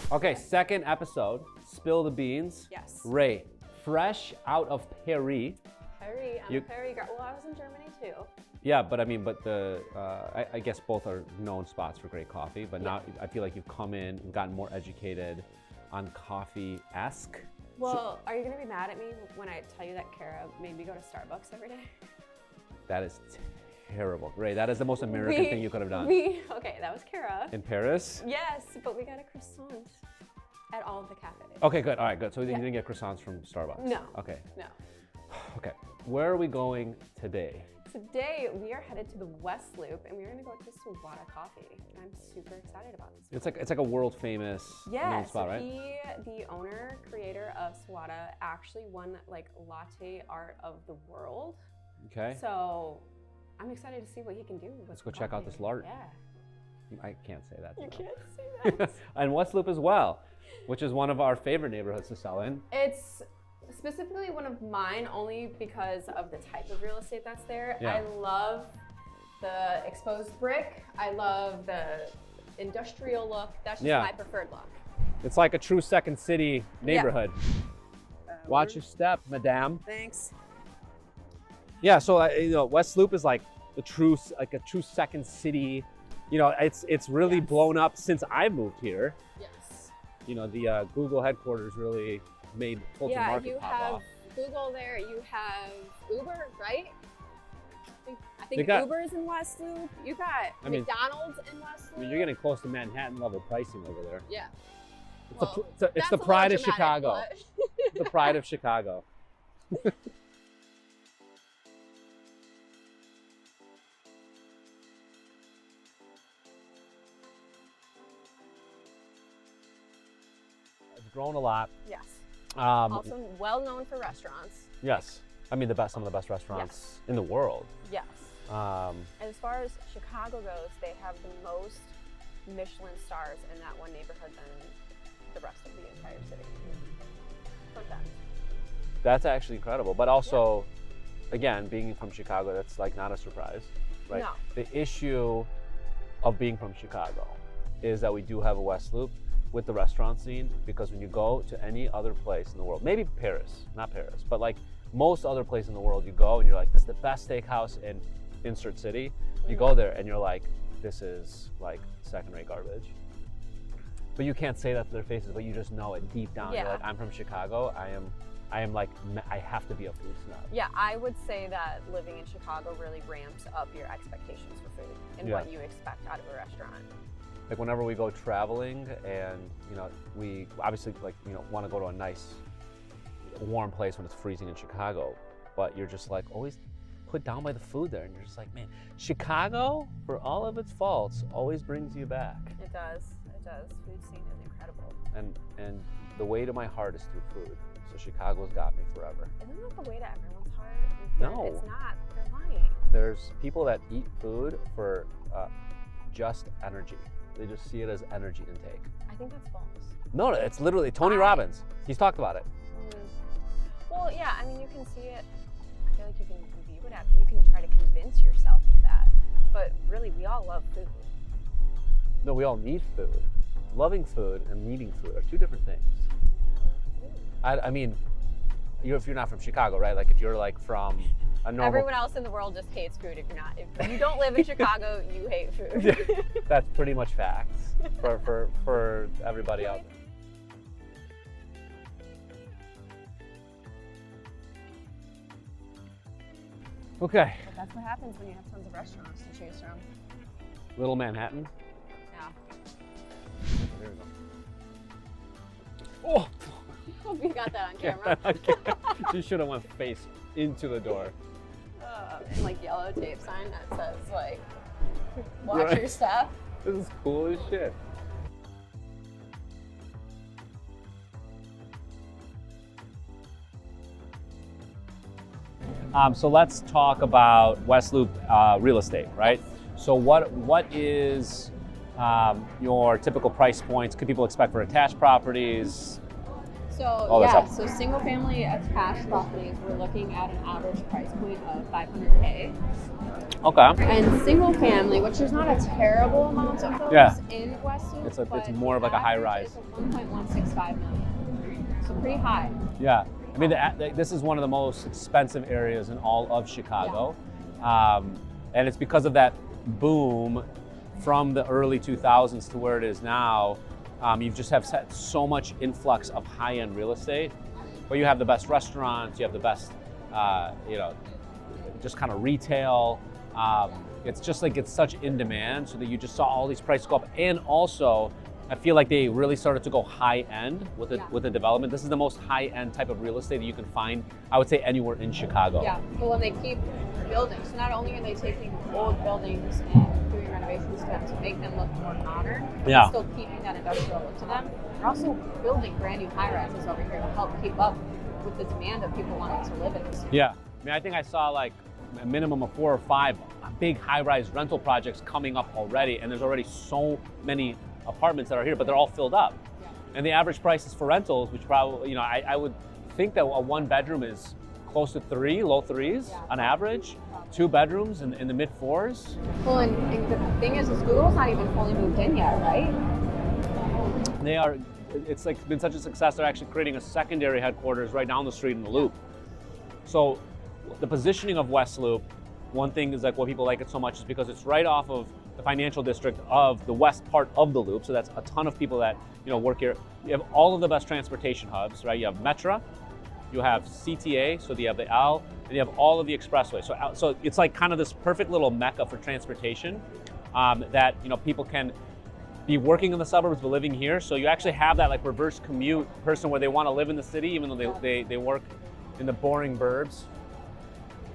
Okay, second episode, Spill the Beans. Yes. Rae, fresh out of Paris. Paris, I'm a Paris girl. Well, I was in Germany too. Yeah, but I mean, I guess both are known spots for great coffee, but now I feel like you've come in and gotten more educated on coffee-esque. Well, are you gonna be mad at me when I tell you that Kara made me go to Starbucks every day? That is terrible. Rae, that is the most American thing you could have done. Okay, that was Kara. In Paris? Yes, but we got a croissant at all of the cafes. Okay, good. All right, good. So you didn't get croissants from Starbucks? No. Okay. No. Okay. Where are we going today? Today we are headed to the West Loop and we're gonna go to Toa Coffee. And I'm super excited about this. It's like a world famous known spot, right? He, the owner, creator of Swada, actually won like Latte Art of the World. Okay. So I'm excited to see what he can do. Let's go check out this lart. Yeah. I can't say that. You can't say that. And West Loop as well, which is one of our favorite neighborhoods to sell in. It's specifically one of mine only because of the type of real estate that's there. Yeah. I love the exposed brick. I love the industrial look. That's just my preferred look. It's like a true second city neighborhood. Watch your step, madame. Thanks. Yeah, so West Loop is like a true second city. You know, it's really blown up since I moved here. Yes. You know, the Google headquarters really made Fulton Market pop off. Yeah, you have Google there. You have Uber, right? I think got, Uber is in West Loop. You got McDonald's in West Loop. I mean, you're getting close to Manhattan level pricing over there. Yeah. It's the pride of Chicago. The pride of Chicago. It's grown a lot. Yes. Also well known for restaurants. Yes. I mean, some of the best restaurants in the world. Yes. As far as Chicago goes, they have the most Michelin stars in that one neighborhood than the rest of the entire city. Fun fact. That's actually incredible. But also, again, being from Chicago, that's like not a surprise, right? No. The issue of being from Chicago is that we do have a West Loop with the restaurant scene, because when you go to any other place in the world, maybe Paris, not Paris, but like most other places in the world, you go and you're like, this is the best steakhouse in insert city. You go there and you're like, this is like second-rate garbage. But you can't say that to their faces, but you just know it deep down. Yeah. You're like, I'm from Chicago. I am like, I have to be a food snob. Yeah, I would say that living in Chicago really ramps up your expectations for food and what you expect out of a restaurant. Like whenever we go traveling and, we obviously want to go to a nice warm place when it's freezing in Chicago, but you're just like always put down by the food there. And you're just like, man, Chicago, for all of its faults, always brings you back. It does. Food scene is incredible. And the way to my heart is through food. So Chicago's got me forever. Isn't that the way to everyone's heart? No. It's not. They're lying. There's people that eat food for just energy. They just see it as energy intake. I think that's false. No, it's literally Tony Robbins. He's talked about it. Well, yeah, I mean, you can see it. I feel like you can view it after. You can try to convince yourself of that. But really, we all love food. No, we all need food. Loving food and needing food are two different things. I mean, if you're not from Chicago, right? Like if you're like from a normal... Everyone else in the world just hates food. If you don't live in Chicago, you hate food. Yeah, that's pretty much facts for everybody out there. Okay. But that's what happens when you have tons of restaurants to choose from. Little Manhattan. Yeah. There we go. Oh! Hope you got that on camera. She should have went face into the door. And like yellow tape sign that says like, watch your step. This is cool as shit. So let's talk about West Loop real estate, right? So what is your typical price points? Could people expect for attached properties? So yeah, so single family attached properties, we're looking at an average price point of $500K. Okay. And single family, which there's not a terrible amount of those in West Loop, it's more of like a high rise. It's 1.165 million. So pretty high. Yeah. I mean, this is one of the most expensive areas in all of Chicago. And it's because of that boom from the early 2000s to where it is now. You just have set so much influx of high-end real estate, where you have the best restaurants, you have the best, just kind of retail. It's just like it's such in demand, so that you just saw all these prices go up. And also, I feel like they really started to go high-end with the development. This is the most high-end type of real estate that you can find, I would say, anywhere in Chicago. Yeah, well, and they keep building. So not only are they taking old buildings and doing renovations to them to make them look more modern, but still keeping that industrial look to them, they're also building brand new high-rises over here to help keep up with the demand of people wanting to live in this. Yeah, I mean, I think I saw like a minimum of 4 or 5 big high-rise rental projects coming up already, and there's already so many apartments that are here, but they're all filled up. Yeah. And the average prices for rentals, which probably, I would think that a 1-bedroom is close to low threes on average. 2 bedrooms in the mid 4s. Well, and the thing is Google's not even fully moved in yet, right? They are. It's like been such a success. They're actually creating a secondary headquarters right down the street in the Loop. So the positioning of West Loop, one thing is like what people like it so much is because it's right off of the financial district of the west part of the Loop. So that's a ton of people that work here. You have all of the best transportation hubs, right? You have Metra, you have CTA, so you have the L, and you have all of the expressways. So it's like kind of this perfect little mecca for transportation that people can be working in the suburbs but living here. So you actually have that like reverse commute person where they want to live in the city even though they work in the boring burbs.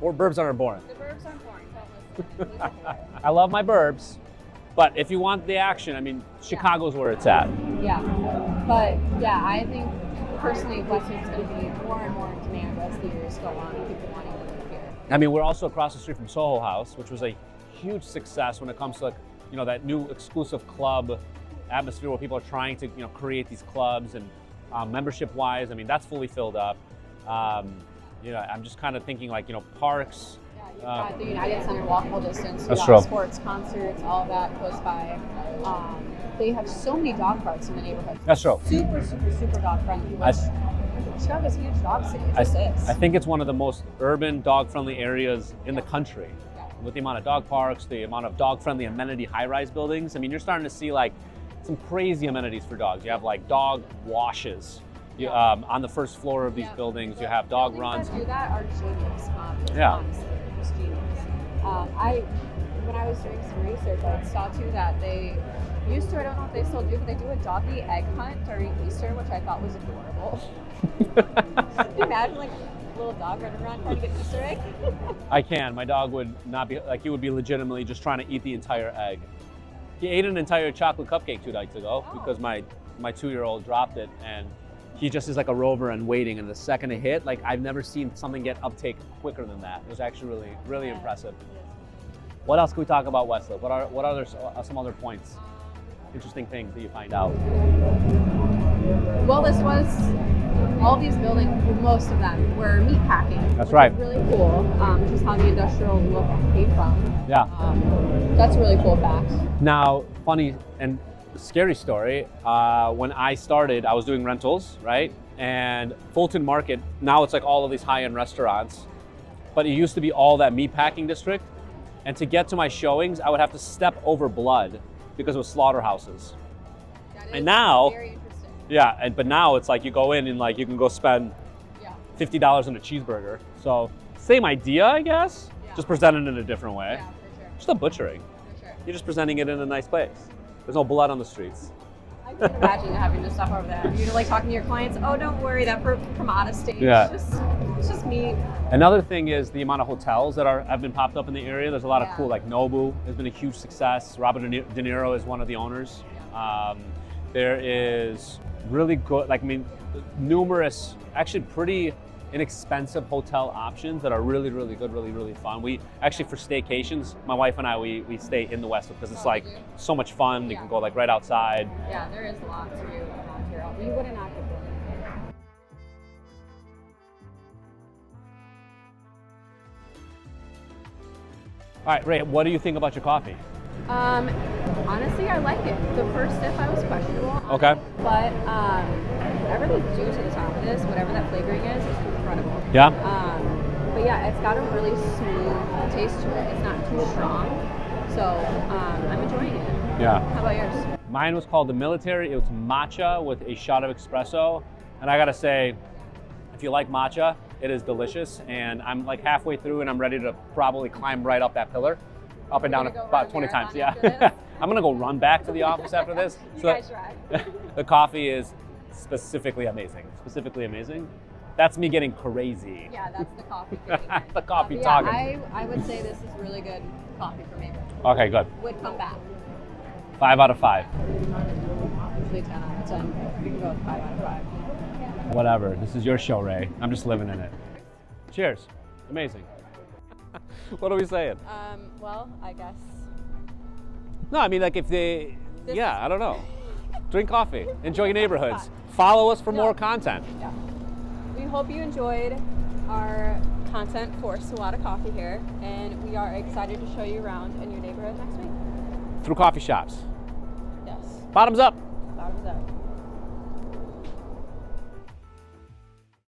Or burbs aren't boring. The burbs aren't boring. I love my burbs, but if you want the action, I mean, Chicago's where it's at. Yeah, but yeah, I think personally West Loop's going to be more and more in demand as the years go on and people wanting to live here. I mean, we're also across the street from Soho House, which was a huge success when it comes to that new exclusive club atmosphere where people are trying to create these clubs and membership-wise, I mean, that's fully filled up. I'm just kind of thinking like parks. Yeah, you've got the United Center walkable distance. That's true. Sports, concerts, all that close by. They have so many dog parks in the neighborhood. That's true. Super, super, super dog friendly. Chicago's a huge dog city. It just is. I think it's one of the most urban dog-friendly areas in the country. Yeah. With the amount of dog parks, the amount of dog-friendly amenity high-rise buildings. I mean, you're starting to see like some crazy amenities for dogs. You have like dog washes. On the first floor of these buildings, you have dog runs. That do that are genius. Honestly, just genius. When I was doing some research, I saw too that they used to, I don't know if they still do, but they do a doggy egg hunt during Easter, which I thought was adorable. Can you imagine like a little dog running around trying to get Easter egg? I can. My dog would not be, like he would be legitimately just trying to eat the entire egg. He ate an entire chocolate cupcake 2 nights ago because my 2-year-old dropped it, and he just is like a rover and waiting, and the second it hit, like I've never seen something get uptake quicker than that. It was actually really, really impressive. What else can we talk about West Loop? What are some other points, interesting things that you find out? Well, all these buildings, most of them were meat packing. That's right. Which is really cool, which is how the industrial look came from. Yeah. That's a really cool fact. Now, funny and scary story, when I started, I was doing rentals, right? And Fulton Market, now it's like all of these high-end restaurants, but it used to be all that meatpacking district. And to get to my showings, I would have to step over blood because it was slaughterhouses. And now, very interesting. Yeah, but now it's like you go in and like you can go spend $50 on a cheeseburger. So same idea, I guess, just presented in a different way. Yeah, for sure. Just a butchering. For sure. You're just presenting it in a nice place. There's no blood on the streets. I can imagine having to stuff over that. You're like talking to your clients, oh, don't worry, that from out of state. Yeah. It's just meat. Another thing is the amount of hotels that have been popped up in the area. There's a lot of cool, like Nobu has been a huge success. Robert De Niro is one of the owners. There is really good, numerous, actually pretty inexpensive hotel options that are really, really good, really, really fun. We actually, for staycations, my wife and I, we stay in the West Loop because it's like so much fun. You can go like right outside. Yeah, there is a lot to do around here. You wouldn't have to do it. All right, Ray, what do you think about your coffee? Honestly, I like it. The first sip I was questionable on, Okay. but whatever they do to the top of this, whatever that flavoring is incredible. Yeah? But yeah, it's got a really smooth taste to it. It's not too strong, so I'm enjoying it. Yeah. How about yours? Mine was called the Military. It was matcha with a shot of espresso. And I gotta say, if you like matcha, it is delicious. And I'm like halfway through and I'm ready to probably climb right up that pillar. Up and down about 20 times, yeah. I'm gonna go run back to the office after this. You guys try. The coffee is specifically amazing. That's me getting crazy. Yeah, that's the coffee getting it. The coffee Yeah, talking. I would say this is really good coffee for me. Okay, good. Would come back. 5 out of 5. Usually 10 out of 10. We can go with 5 out of 5. Whatever. This is your show, Ray. I'm just living in it. Cheers. Amazing. What are we saying? Well, I guess. No, I mean, like if they, This yeah, is- I don't know. Drink coffee. Enjoy your neighborhoods. Follow us for No. more content. Yeah. We hope you enjoyed our content for Toa Coffee here, and we are excited to show you around in your neighborhood next week. Through coffee shops. Yes. Bottoms up. Bottoms up.